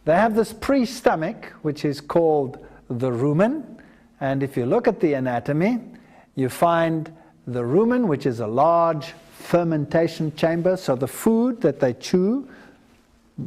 They have this pre-stomach, which is called the rumen. And if you look at the anatomy, you find the rumen, which is a large fermentation chamber. So the food that they chew,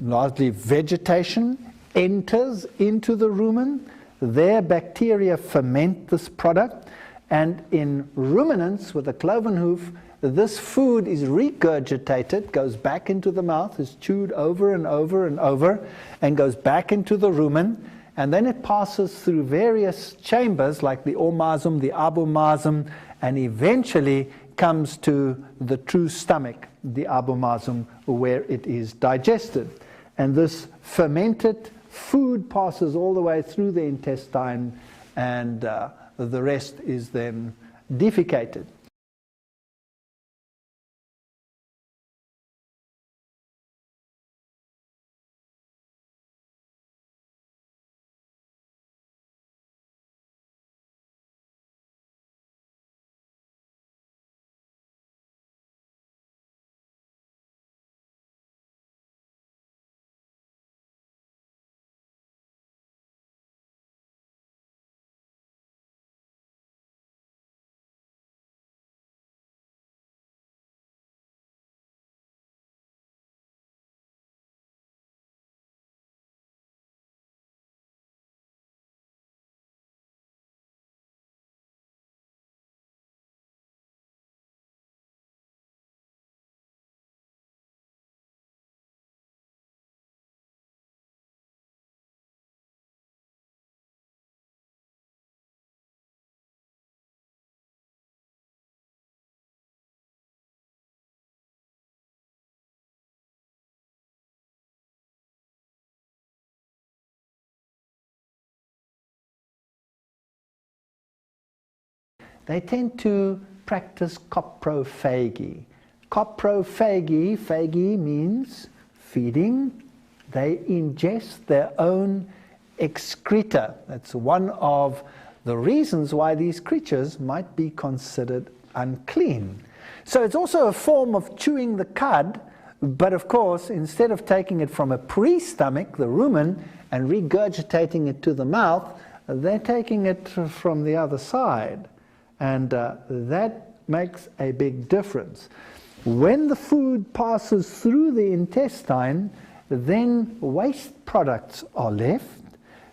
largely vegetation, enters into the rumen. Their bacteria ferment this product. And in ruminants with a cloven hoof, this food is regurgitated, goes back into the mouth, is chewed over and over and over, and goes back into the rumen. And then it passes through various chambers like the omasum, the abomasum, and eventually comes to the true stomach, the abomasum, where it is digested. And this fermented food passes all the way through the intestine, and the rest is then defecated. They tend to practice coprophagy. Coprophagy, phagy means feeding. They ingest their own excreta. That's one of the reasons why these creatures might be considered unclean. So it's also a form of chewing the cud, but of course, instead of taking it from a pre-stomach, the rumen, and regurgitating it to the mouth, they're taking it from the other side. And that makes a big difference. When the food passes through the intestine, then waste products are left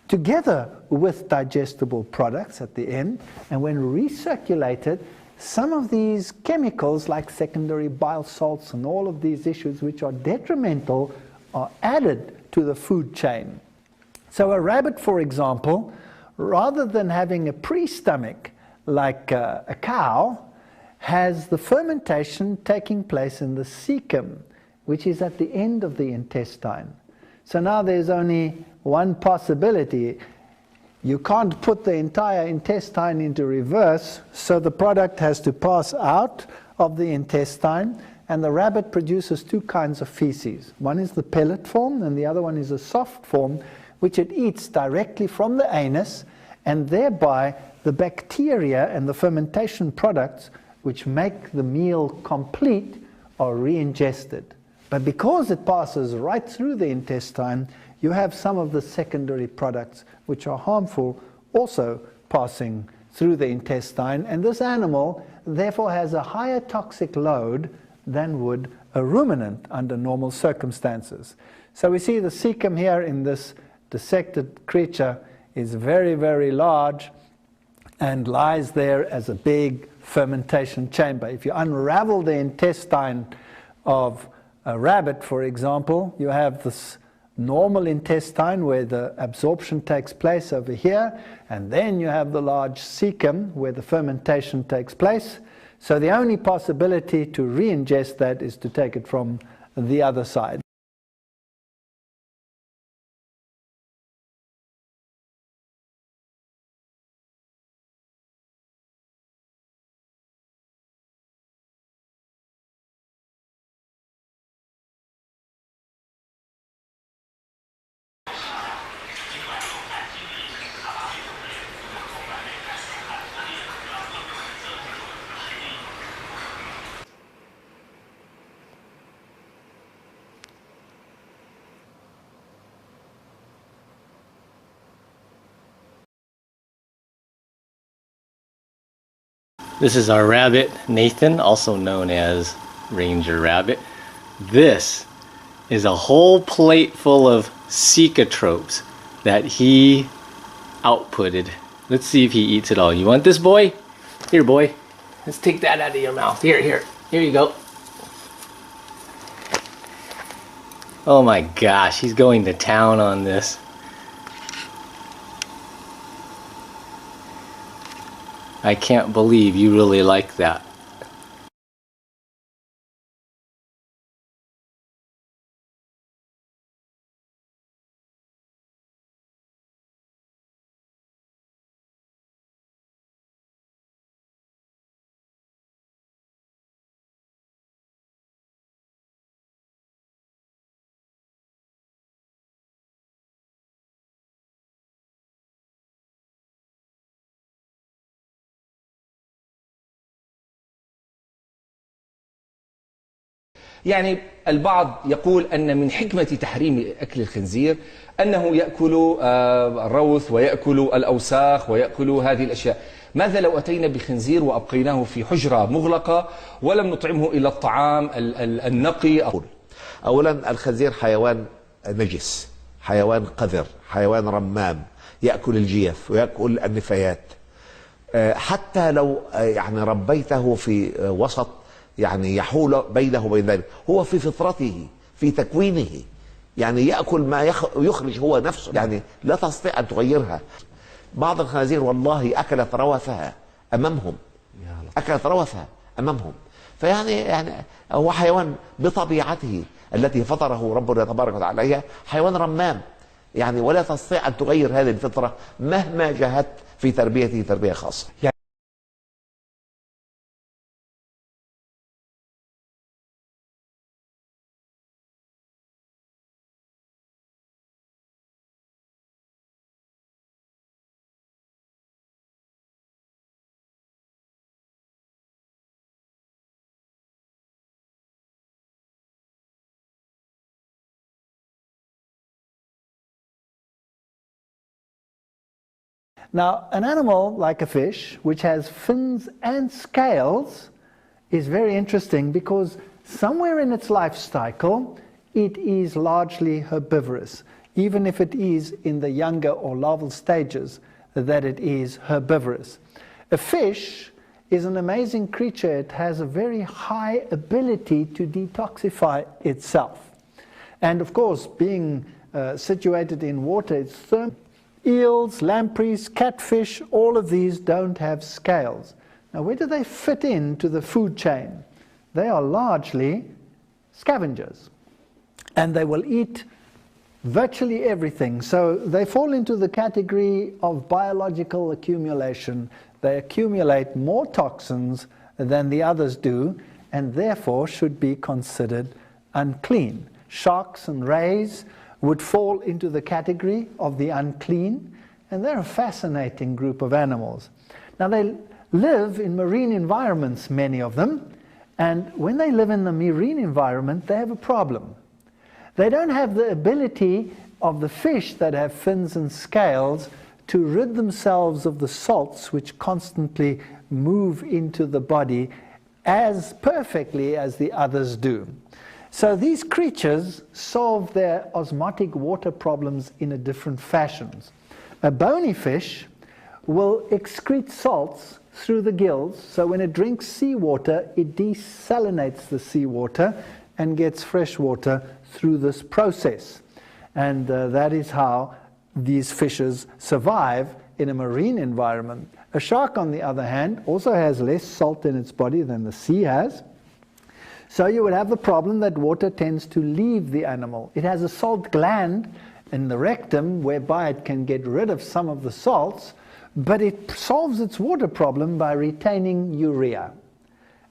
together with digestible products at the end. And when recirculated, some of these chemicals like secondary bile salts and all of these issues which are detrimental are added to the food chain. So a rabbit, for example, rather than having a pre-stomach like a cow, has the fermentation taking place in the cecum, which is at the end of the intestine. So now there's only one possibility. You can't put the entire intestine into reverse, so the product has to pass out of the intestine, and the rabbit produces two kinds of feces. One is the pellet form, and the other one is a soft form, which it eats directly from the anus, and thereby the bacteria and the fermentation products which make the meal complete are re-ingested. But because it passes right through the intestine, you have some of the secondary products which are harmful also passing through the intestine, and this animal therefore has a higher toxic load than would a ruminant under normal circumstances. So we see the cecum here in this dissected creature is very, very large and lies there as a big fermentation chamber. If you unravel the intestine of a rabbit, for example, you have this normal intestine where the absorption takes place over here, and then you have the large cecum where the fermentation takes place. So the only possibility to re-ingest that is to take it from the other side. This is our rabbit, Nathan, also known as Ranger Rabbit. This is a whole plate full of cecotropes that he outputted. Let's see if he eats it all. You want this, boy? Here, boy. Let's take that out of your mouth. Here you go. Oh my gosh, he's going to town on this. I can't believe you really like that. يعني البعض يقول أن من حكمة تحريم أكل الخنزير أنه يأكل الروث ويأكل الأوساخ ويأكل هذه الأشياء. ماذا لو أتينا بخنزير وأبقيناه في حجرة مغلقة ولم نطعمه إلى الطعام النقي؟ أولا الخنزير حيوان نجس، حيوان قذر، حيوان رمام، يأكل الجيف ويأكل النفايات. حتى لو يعني ربيته في وسط يعني يحول بينه وبين ذلك، هو في فطرته في تكوينه يعني يأكل ما يخرج هو نفسه، يعني لا تستطيع أن تغيرها. بعض الخنازير والله أكلت روثها أمامهم، أكلت روثها أمامهم. فيعني هو حيوان بطبيعته التي فطره ربنا تبارك وتعالى عليها، حيوان رمام يعني، ولا تستطيع أن تغير هذه الفطرة مهما جاهدت في تربيته تربية خاصة. Now, an animal like a fish, which has fins and scales, is very interesting because somewhere in its life cycle, it is largely herbivorous, even if it is in the younger or larval stages that it is herbivorous. A fish is an amazing creature. It has a very high ability to detoxify itself. And of course, being situated in water, it's thermal. Eels, lampreys, catfish, all of these don't have scales. Now, where do they fit into the food chain? They are largely scavengers, and they will eat virtually everything. So they fall into the category of biological accumulation. They accumulate more toxins than the others do, and therefore should be considered unclean. Sharks and rays would fall into the category of the unclean, and they're a fascinating group of animals. Now, they live in marine environments, many of them, and when they live in the marine environment, they have a problem. They don't have the ability of the fish that have fins and scales to rid themselves of the salts which constantly move into the body as perfectly as the others do. So these creatures solve their osmotic water problems in a different fashions. A bony fish will excrete salts through the gills, so when it drinks seawater, it desalinates the seawater and gets fresh water through this process. And that is how these fishes survive in a marine environment. A shark, on the other hand, also has less salt in its body than the sea has. So you would have the problem that water tends to leave the animal. It has a salt gland in the rectum whereby it can get rid of some of the salts, but it solves its water problem by retaining urea.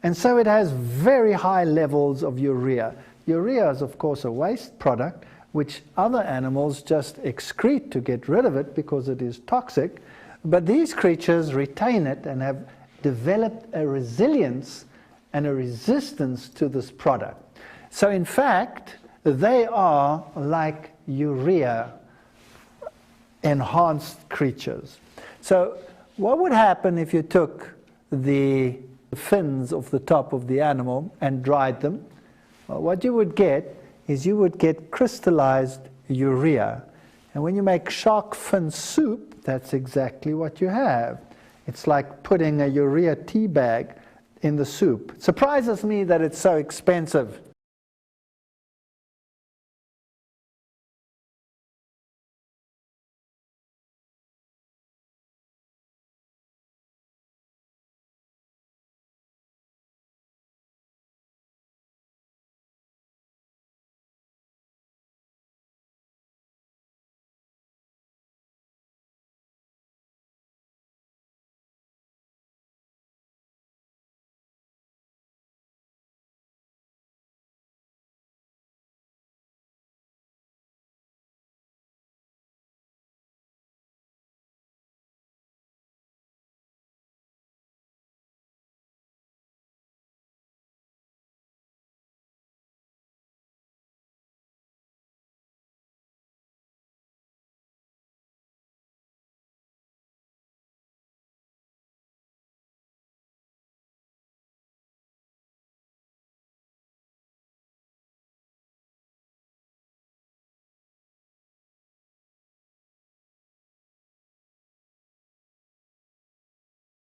And so it has very high levels of urea. Urea is, of course, a waste product which other animals just excrete to get rid of it because it is toxic, but these creatures retain it and have developed a resilience and a resistance to this product. So in fact, they are like urea enhanced creatures. So what would happen if you took the fins of the top of the animal and dried them, what you would get is you would get crystallized urea. And when you make shark fin soup, that's exactly what you have. It's like putting a urea tea bag in the soup. It surprises me that it's so expensive.